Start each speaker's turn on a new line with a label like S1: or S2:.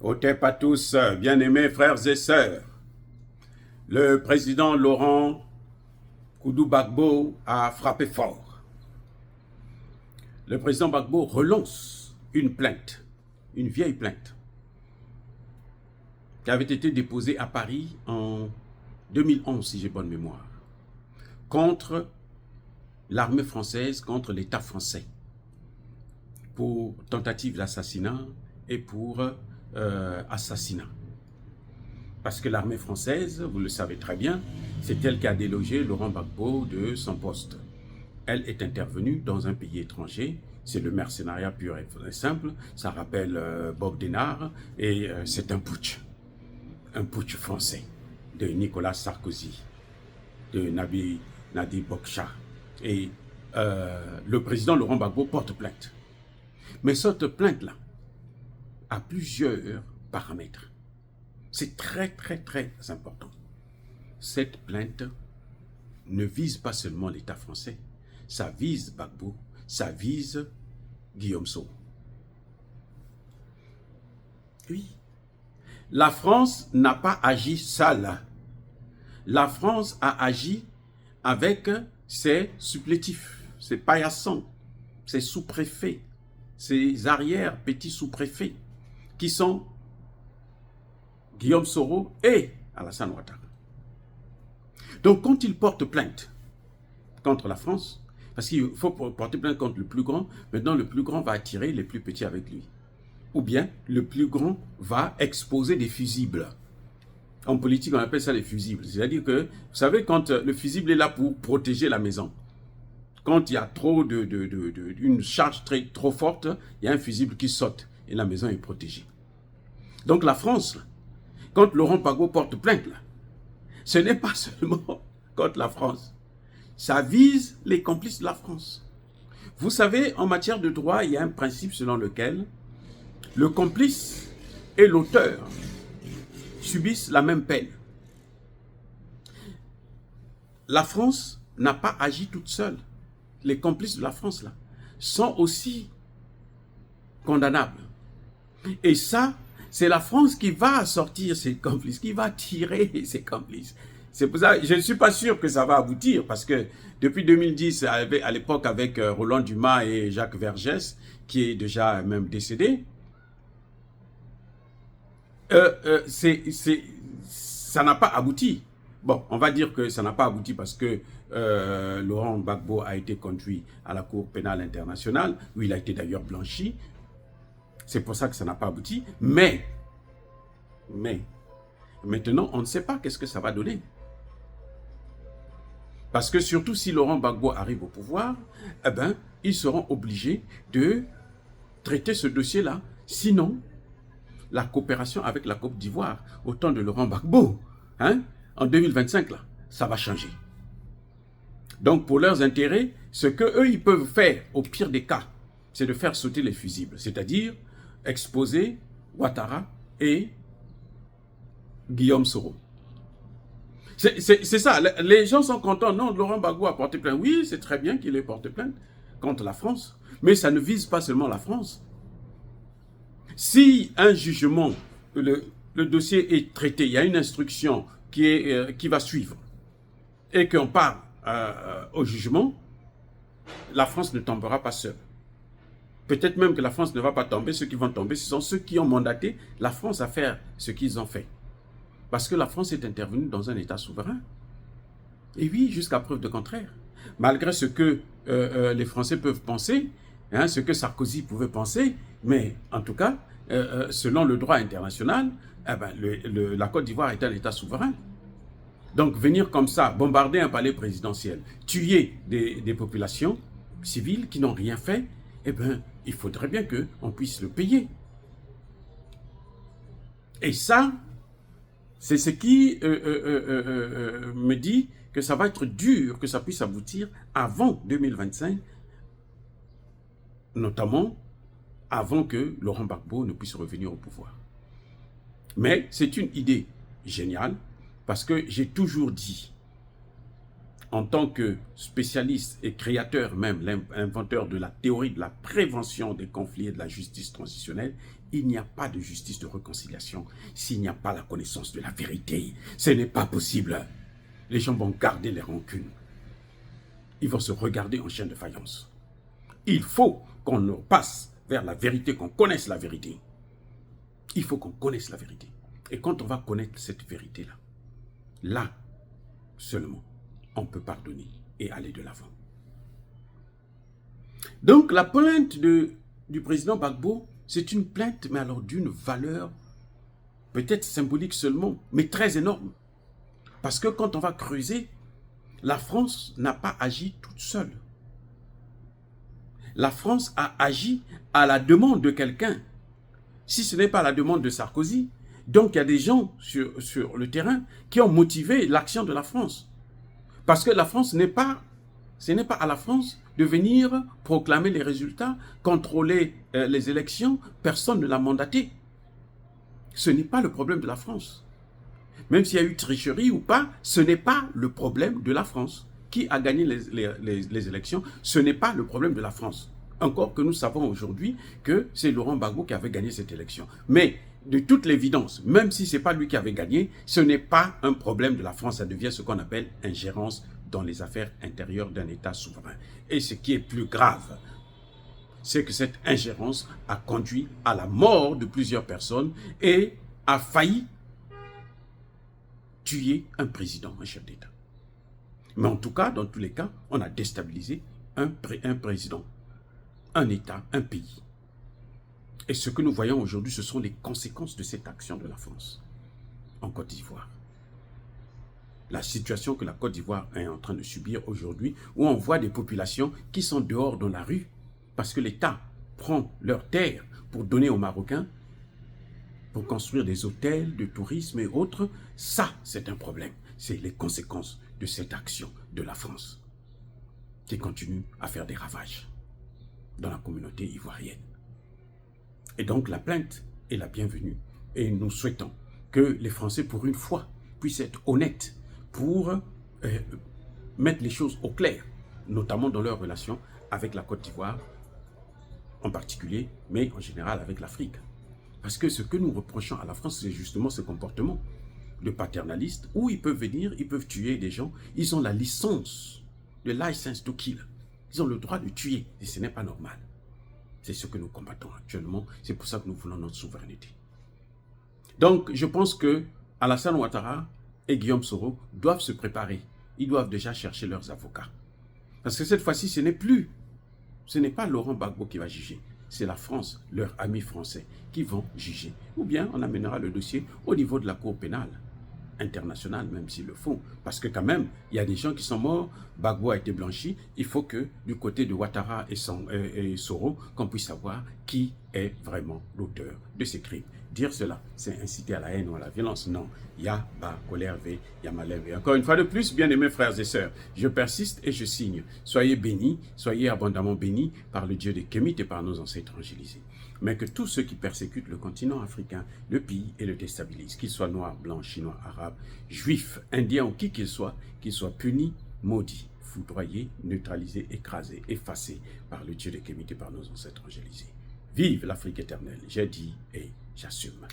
S1: Otep à tous, bien-aimés frères et sœurs. Le président Laurent Gbagbo a frappé fort. Le président Gbagbo relance une plainte, une vieille plainte, qui avait été déposée à Paris en 2011, si j'ai bonne mémoire, contre l'armée française, contre l'État français, pour tentative d'assassinat et pour assassinat. Parce que l'armée française, vous le savez très bien, c'est elle qui a délogé Laurent Gbagbo de son poste. Elle est intervenue dans un pays étranger, c'est le mercenariat pur et simple, ça rappelle Bob Denard, et c'est un putsch français de Nicolas Sarkozy, de Nadi Boksha. Et le président Laurent Gbagbo porte plainte. Mais cette plainte-là a plusieurs paramètres. C'est très important. Cette plainte ne vise pas seulement l'État français, ça vise Gbagbo, ça vise Guillaume Soro. Oui. La France n'a pas agi seule. La France a agi avec ses supplétifs, ses paillassons, ses sous-préfets, ses arrière-petits sous-préfets, qui sont Guillaume Soro et Alassane Ouattara. Donc, quand il porte plainte contre la France, parce qu'il faut porter plainte contre le plus grand, maintenant le plus grand va attirer les plus petits avec lui. Ou bien, le plus grand va exposer des fusibles. En politique, on appelle ça les fusibles. C'est-à-dire que, vous savez, quand le fusible est là pour protéger la maison, quand il y a trop une charge trop forte, il y a un fusible qui saute et la maison est protégée. Donc la France, quand Laurent Gbagbo porte plainte, là, ce n'est pas seulement contre la France. Ça vise les complices de la France. Vous savez, en matière de droit, il y a un principe selon lequel le complice et l'auteur subissent la même peine. La France n'a pas agi toute seule. Les complices de la France, là, sont aussi condamnables. Et ça, c'est la France qui va sortir ses complices, qui va tirer ses complices. C'est pour ça que je ne suis pas sûr que ça va aboutir, parce que depuis 2010, à l'époque avec Roland Dumas et Jacques Vergès, qui est déjà même décédé, ça n'a pas abouti. Bon, on va dire que ça n'a pas abouti parce que Laurent Gbagbo a été conduit à la Cour pénale internationale, où il a été d'ailleurs blanchi. C'est pour ça que ça n'a pas abouti. Mais, maintenant, on ne sait pas qu'est-ce que ça va donner. Parce que surtout si Laurent Gbagbo arrive au pouvoir, eh ben, ils seront obligés de traiter ce dossier-là. Sinon, la coopération avec la Côte d'Ivoire, au temps de Laurent Gbagbo, hein, en 2025, là, ça va changer. Donc, pour leurs intérêts, ce qu'eux, ils peuvent faire, au pire des cas, c'est de faire sauter les fusibles. C'est-à-dire exposer Ouattara et Guillaume Soro. C'est ça, les gens sont contents. Non, Laurent Gbagbo a porté plainte. Oui, c'est très bien qu'il ait porté plainte contre la France, mais ça ne vise pas seulement la France. Si un jugement, le dossier est traité, il y a une instruction qui va suivre, et qu'on parle au jugement, la France ne tombera pas seule. Peut-être même que la France ne va pas tomber. Ceux qui vont tomber, ce sont ceux qui ont mandaté la France à faire ce qu'ils ont fait. Parce que la France est intervenue dans un État souverain. Et oui, jusqu'à preuve de contraire. Malgré ce que les Français peuvent penser, hein, ce que Sarkozy pouvait penser, mais en tout cas, selon le droit international, eh ben, la Côte d'Ivoire est un État souverain. Donc venir comme ça, bombarder un palais présidentiel, tuer des populations civiles qui n'ont rien fait, eh bien, il faudrait bien qu'on puisse le payer. Et ça, c'est ce qui me dit que ça va être dur, que ça puisse aboutir avant 2025, notamment avant que Laurent Gbagbo ne puisse revenir au pouvoir. Mais c'est une idée géniale, parce que j'ai toujours dit en tant que spécialiste et créateur même, l'inventeur de la théorie de la prévention des conflits et de la justice transitionnelle, il n'y a pas de justice de réconciliation s'il n'y a pas la connaissance de la vérité. Ce n'est pas possible. Les gens vont garder les rancunes. Ils vont se regarder en chien de faïence. Il faut qu'on passe vers la vérité, qu'on connaisse la vérité. Il faut qu'on connaisse la vérité. Et quand on va connaître cette vérité-là, là seulement, on peut pardonner et aller de l'avant. Donc la plainte du président Gbagbo, c'est une plainte, mais alors d'une valeur peut-être symbolique seulement, mais très énorme. Parce que quand on va creuser, la France n'a pas agi toute seule. La France a agi à la demande de quelqu'un. Si ce n'est pas la demande de Sarkozy, donc il y a des gens sur le terrain qui ont motivé l'action de la France. Parce que la France ce n'est pas à la France de venir proclamer les résultats, contrôler les élections. Personne ne l'a mandaté. Ce n'est pas le problème de la France. Même s'il y a eu tricherie ou pas, ce n'est pas le problème de la France. Qui a gagné les élections, ce n'est pas le problème de la France. Encore que nous savons aujourd'hui que c'est Laurent Gbagbo qui avait gagné cette élection. Mais de toute l'évidence, même si ce n'est pas lui qui avait gagné, ce n'est pas un problème de la France. Ça devient ce qu'on appelle ingérence dans les affaires intérieures d'un État souverain. Et ce qui est plus grave, c'est que cette ingérence a conduit à la mort de plusieurs personnes et a failli tuer un président, un chef d'État. Mais en tout cas, dans tous les cas, on a déstabilisé un président, un État, un pays. Et ce que nous voyons aujourd'hui, ce sont les conséquences de cette action de la France en Côte d'Ivoire. La situation que la Côte d'Ivoire est en train de subir aujourd'hui, où on voit des populations qui sont dehors dans la rue, parce que l'État prend leurs terres pour donner aux Marocains, pour construire des hôtels de tourisme et autres, ça c'est un problème. C'est les conséquences de cette action de la France qui continue à faire des ravages dans la communauté ivoirienne. Et donc la plainte est la bienvenue et nous souhaitons que les Français pour une fois puissent être honnêtes pour mettre les choses au clair, notamment dans leur relation avec la Côte d'Ivoire en particulier, mais en général avec l'Afrique. Parce que ce que nous reprochons à la France, c'est justement ce comportement de paternaliste où ils peuvent venir, ils peuvent tuer des gens. Ils ont la licence, le license to kill. Ils ont le droit de tuer et ce n'est pas normal. C'est ce que nous combattons actuellement. C'est pour ça que nous voulons notre souveraineté. Donc, je pense que Alassane Ouattara et Guillaume Soro doivent se préparer. Ils doivent déjà chercher leurs avocats. Parce que cette fois-ci, ce n'est pas Laurent Gbagbo qui va juger. C'est la France, leurs amis français, qui vont juger. Ou bien on amènera le dossier au niveau de la Cour pénale internationale, même s'ils le font. Parce que quand même, il y a des gens qui sont morts, Gbagbo a été blanchi. Il faut que du côté de Ouattara et Soro, qu'on puisse savoir qui est vraiment l'auteur de ces crimes. Dire cela, c'est inciter à la haine ou à la violence. Non, il y a colère V, il y a malheur V. Encore une fois de plus, bien-aimés frères et sœurs, je persiste et je signe. Soyez bénis, soyez abondamment bénis par le Dieu des Kémites et par nos ancêtres angélisés. Mais que tous ceux qui persécutent le continent africain, le pillent et le déstabilisent, qu'ils soient noirs, blancs, chinois, arabes, juifs, indiens ou qui qu'ils soient punis, maudits, foudroyés, neutralisés, écrasés, effacés par le Dieu des Kémites et par nos ancêtres angélisés. Vive l'Afrique éternelle, j'ai dit et j'assume.